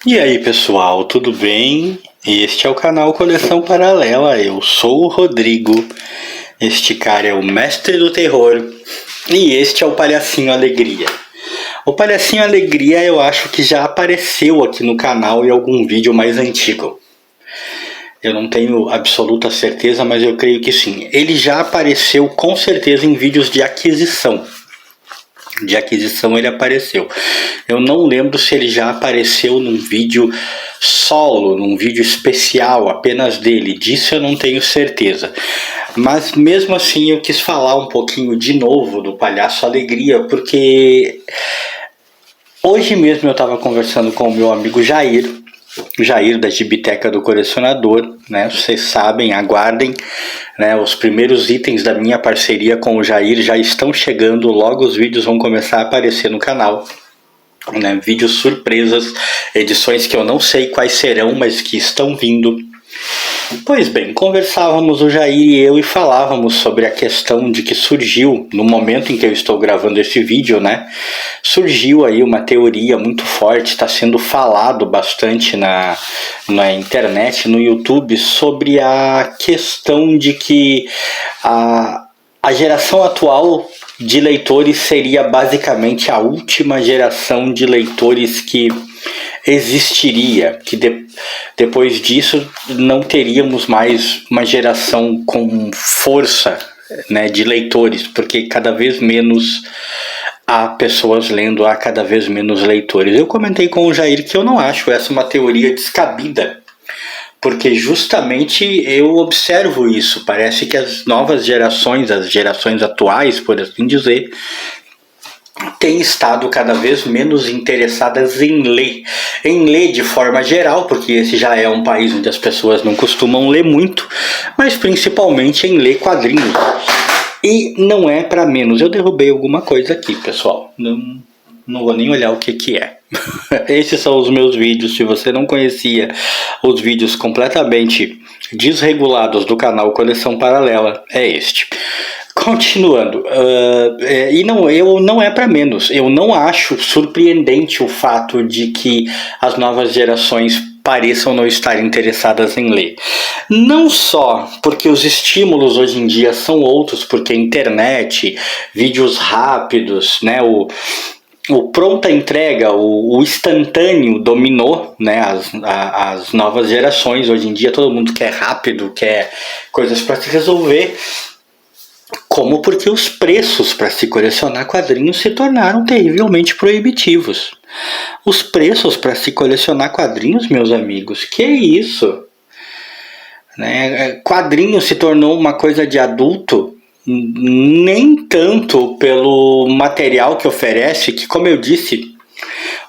E aí pessoal, tudo bem? Este é o canal Coleção Paralela, eu sou o Rodrigo, este cara é o mestre do terror e este é o Palhacinho Alegria. O Palhacinho Alegria eu acho que já apareceu aqui no canal em algum vídeo mais antigo. Eu não tenho absoluta certeza, mas eu creio que sim. Ele já apareceu com certeza em vídeos de aquisição. Ele apareceu. Eu não lembro se ele já apareceu num vídeo solo, num vídeo especial apenas dele. Disso eu não tenho certeza. Mas mesmo assim eu quis falar um pouquinho de novo do Palhaço Alegria, porque hoje mesmo eu estava conversando com o meu amigo Jair da Gibiteca do Colecionador, né? Vocês sabem, aguardem, né? Os primeiros itens da minha parceria com o Jair já estão chegando, logo os vídeos vão começar a aparecer no canal, né? Vídeos surpresas, edições que eu não sei quais serão, mas que estão vindo. Pois bem, conversávamos o Jair e eu e falávamos sobre a questão de que surgiu, no momento em que eu estou gravando esse vídeo, né? Surgiu aí uma teoria muito forte, está sendo falado bastante na internet, no YouTube, sobre a questão de que a geração atual de leitores seria basicamente a última geração de leitores que existiria, que depois disso não teríamos mais uma geração com força, né, de leitores, porque cada vez menos há pessoas lendo, há cada vez menos leitores. Eu comentei com o Jair que eu não acho essa uma teoria descabida, porque justamente eu observo isso. Parece que as novas gerações, as gerações atuais, por assim dizer, têm estado cada vez menos interessadas em ler de forma geral, porque esse já é um país onde as pessoas não costumam ler muito, mas principalmente em ler quadrinhos. E não é para menos. Eu derrubei alguma coisa aqui, pessoal. Não vou nem olhar o que é. Esses são os meus vídeos. Se você não conhecia os vídeos completamente desregulados do canal Coleção Paralela, é este. Continuando, e não é para menos. Eu não acho surpreendente o fato de que as novas gerações pareçam não estar interessadas em ler. Não só porque os estímulos hoje em dia são outros, porque a internet, vídeos rápidos, né, o pronta entrega, o instantâneo dominou, né, as novas gerações. Hoje em dia todo mundo quer rápido, quer coisas para se resolver. Como porque os preços para se colecionar quadrinhos se tornaram terrivelmente proibitivos. Os preços para se colecionar quadrinhos, meus amigos, que isso? Né? Quadrinho se tornou uma coisa de adulto, nem tanto pelo material que oferece, que, como eu disse,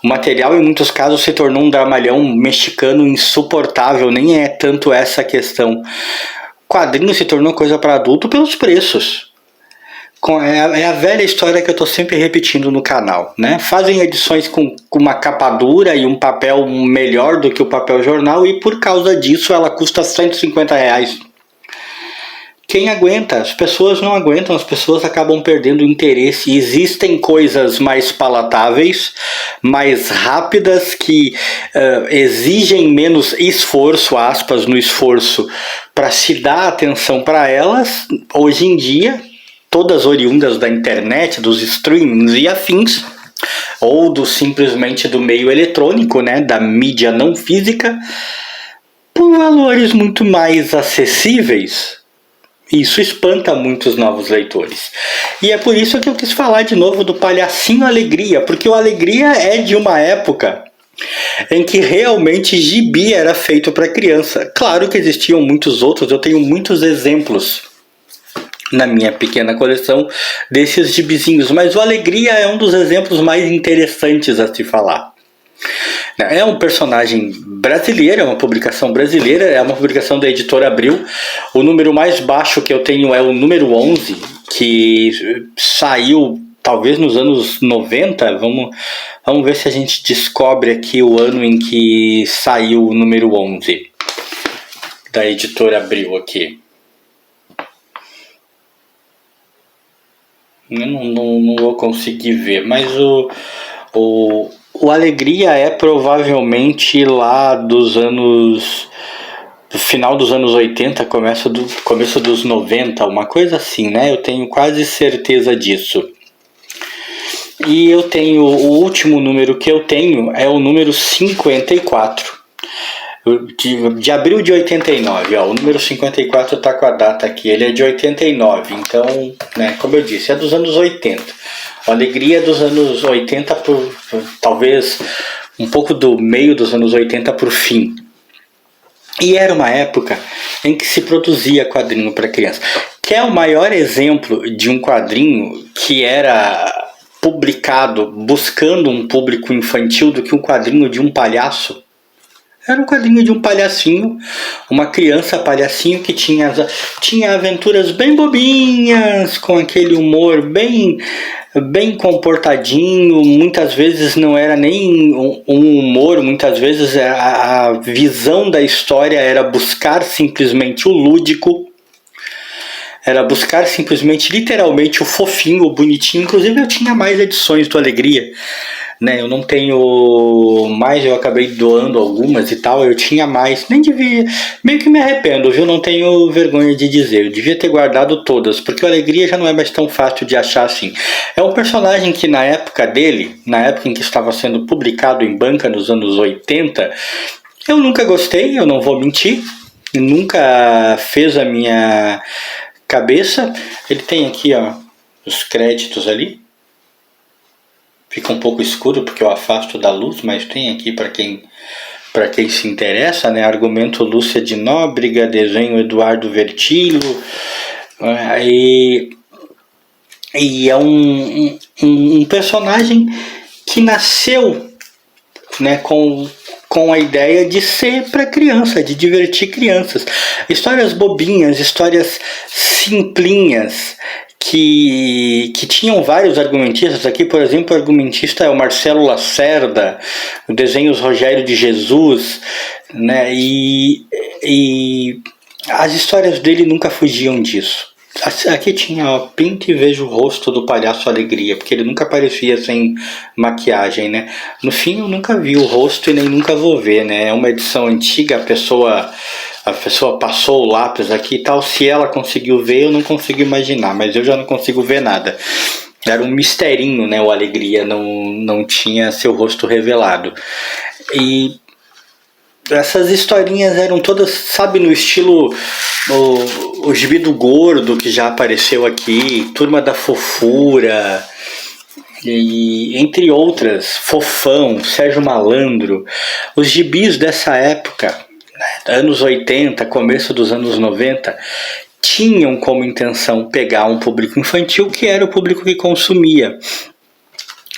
o material em muitos casos se tornou um dramalhão mexicano insuportável, nem é tanto essa a questão. Quadrinho se tornou coisa para adulto pelos preços. É a velha história que eu estou sempre repetindo no canal, né? Fazem edições com uma capa dura e um papel melhor do que o papel jornal, e por causa disso ela custa R$150. Quem aguenta? As pessoas não aguentam, as pessoas acabam perdendo o interesse. Existem coisas mais palatáveis, mais rápidas, que exigem menos esforço, aspas, no esforço, para se dar atenção para elas, hoje em dia, todas oriundas da internet, dos streamings e afins, ou simplesmente do meio eletrônico, né, da mídia não física, por valores muito mais acessíveis. Isso espanta muitos novos leitores. E é por isso que eu quis falar de novo do Palhacinho Alegria, porque o Alegria é de uma época em que realmente gibi era feito para criança. Claro que existiam muitos outros, eu tenho muitos exemplos na minha pequena coleção desses gibizinhos, mas o Alegria é um dos exemplos mais interessantes a se falar. É um personagem brasileiro, é uma publicação brasileira, é uma publicação da editora Abril. O número mais baixo que eu tenho é o número 11, que saiu talvez nos anos 90. Vamos ver se a gente descobre aqui o ano em que saiu o número 11 da editora Abril aqui. Eu não vou conseguir ver, mas o O Alegria é provavelmente lá dos anos... final dos anos 80, começo dos 90, uma coisa assim, né? Eu tenho quase certeza disso. E eu tenho, o último número que eu tenho é o número 54. De abril de 89, ó, o número 54 tá com a data aqui, ele é de 89, então, né, como eu disse, é dos anos 80. A Alegria é dos anos 80, talvez um pouco do meio dos anos 80 pro fim. E era uma época em que se produzia quadrinho para criança. Que é o maior exemplo de um quadrinho que era publicado buscando um público infantil do que um quadrinho de um palhaço. Era um quadrinho de um palhacinho, uma criança palhacinho que tinha aventuras bem bobinhas, com aquele humor bem comportadinho. Muitas vezes não era nem um humor, muitas vezes a visão da história era buscar simplesmente o lúdico, era buscar simplesmente, literalmente, o fofinho, o bonitinho. Inclusive eu tinha mais edições do Alegria, né? Eu não tenho mais, eu acabei doando algumas e tal, eu tinha mais, nem devia, meio que me arrependo, viu? Não tenho vergonha de dizer, eu devia ter guardado todas, porque o Alegria já não é mais tão fácil de achar assim. É um personagem que na época dele, na época em que estava sendo publicado em banca nos anos 80, eu nunca gostei, eu não vou mentir, nunca fez a minha cabeça. Ele tem aqui, ó, os créditos ali. Fica um pouco escuro porque eu afasto da luz, mas tem aqui para quem se interessa, né? Argumento Lúcia de Nóbrega, desenho Eduardo Vertilho, e é um personagem que nasceu, né, com a ideia de ser para criança, de divertir crianças. Histórias bobinhas, histórias simplinhas, que tinham vários argumentistas. Aqui, por exemplo, o argumentista é o Marcelo Lacerda, o desenhos Rogério de Jesus, né? E as histórias dele nunca fugiam disso. Aqui tinha, ó, pinta e veja o rosto do Palhaço Alegria, porque ele nunca aparecia sem maquiagem, né? No fim eu nunca vi o rosto e nem nunca vou ver, né? É uma edição antiga, a pessoa passou o lápis aqui e tal. Se ela conseguiu ver, eu não consigo imaginar, mas eu já não consigo ver nada. Era um misterinho, né? O Alegria não tinha seu rosto revelado. E essas historinhas eram todas, sabe, no estilo o Gibi do Gordo, que já apareceu aqui, Turma da Fofura, e entre outras, Fofão, Sérgio Malandro. Os gibis dessa época, né, anos 80, começo dos anos 90, tinham como intenção pegar um público infantil, que era o público que consumia.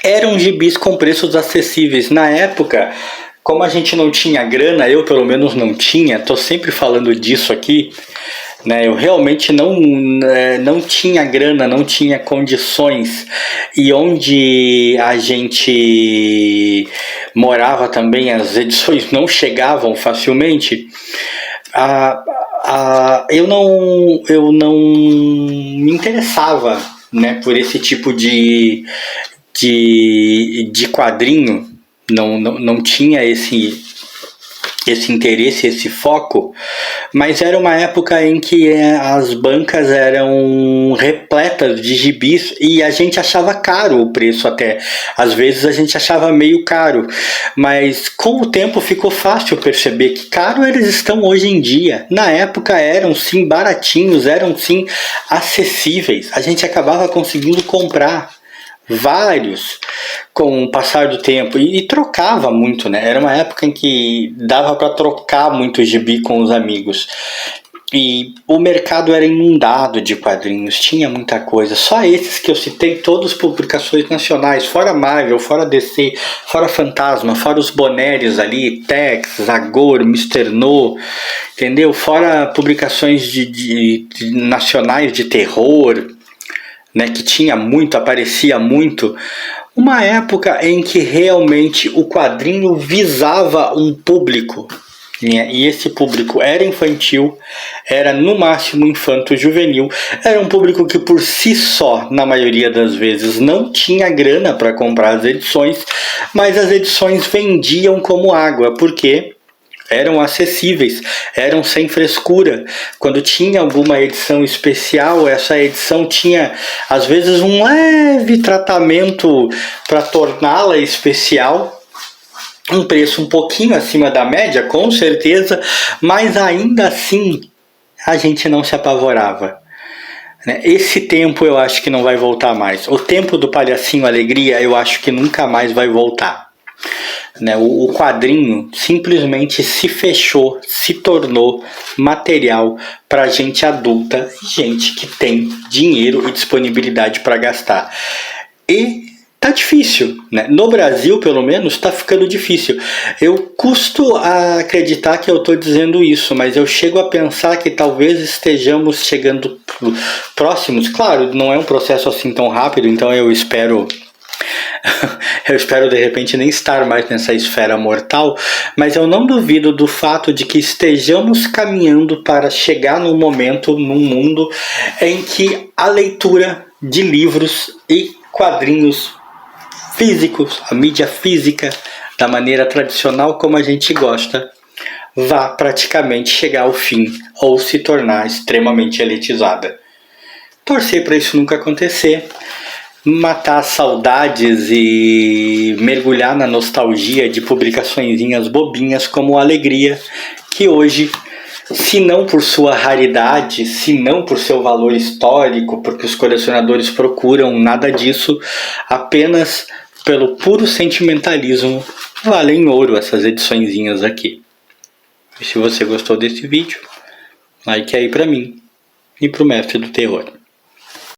Eram gibis com preços acessíveis. Na época, como a gente não tinha grana, eu pelo menos não tinha, tô sempre falando disso aqui, né? Eu realmente não tinha grana, não tinha condições, e onde a gente morava também as edições não chegavam facilmente. Eu não me interessava, né, por esse tipo de quadrinho. Não tinha esse interesse, esse foco, mas era uma época em que as bancas eram repletas de gibis e a gente achava caro o preço até. Às vezes a gente achava meio caro, mas com o tempo ficou fácil perceber que caro eles estão hoje em dia. Na época eram sim baratinhos, eram sim acessíveis, a gente acabava conseguindo comprar vários com o passar do tempo e trocava muito, né? Era uma época em que dava para trocar muito gibi com os amigos e o mercado era inundado de quadrinhos, tinha muita coisa. Só esses que eu citei, todas publicações nacionais, fora Marvel, fora DC, fora Fantasma, fora os Boneres ali, Tex, Zagor, Mr. No, entendeu? Fora publicações de nacionais de terror, né, que tinha muito, aparecia muito. Uma época em que realmente o quadrinho visava um público, E esse público era infantil, era no máximo infanto-juvenil, era um público que por si só, na maioria das vezes, não tinha grana para comprar as edições, mas as edições vendiam como água, porque eram acessíveis, eram sem frescura. Quando tinha alguma edição especial, essa edição tinha às vezes um leve tratamento para torná-la especial, um preço um pouquinho acima da média, com certeza, mas ainda assim a gente não se apavorava. Esse tempo eu acho que não vai voltar mais. O tempo do Palhacinho Alegria eu acho que nunca mais vai voltar. O quadrinho simplesmente se fechou, se tornou material para gente adulta, gente que tem dinheiro e disponibilidade para gastar. E tá difícil, No Brasil, pelo menos, tá ficando difícil. Eu custo a acreditar que eu tô dizendo isso, mas eu chego a pensar que talvez estejamos chegando próximos. Claro, não é um processo assim tão rápido, então eu espero de repente nem estar mais nessa esfera mortal, mas eu não duvido do fato de que estejamos caminhando para chegar num momento, num mundo em que a leitura de livros e quadrinhos físicos, a mídia física, da maneira tradicional como a gente gosta, vá praticamente chegar ao fim ou se tornar extremamente elitizada. Torcer para isso nunca acontecer, matar saudades e mergulhar na nostalgia de publicaçõezinhas bobinhas como Alegria, que hoje, se não por sua raridade, se não por seu valor histórico, porque os colecionadores procuram nada disso, apenas pelo puro sentimentalismo, valem ouro essas ediçõezinhas aqui. E se você gostou desse vídeo, like aí pra mim e pro Mestre do Terror.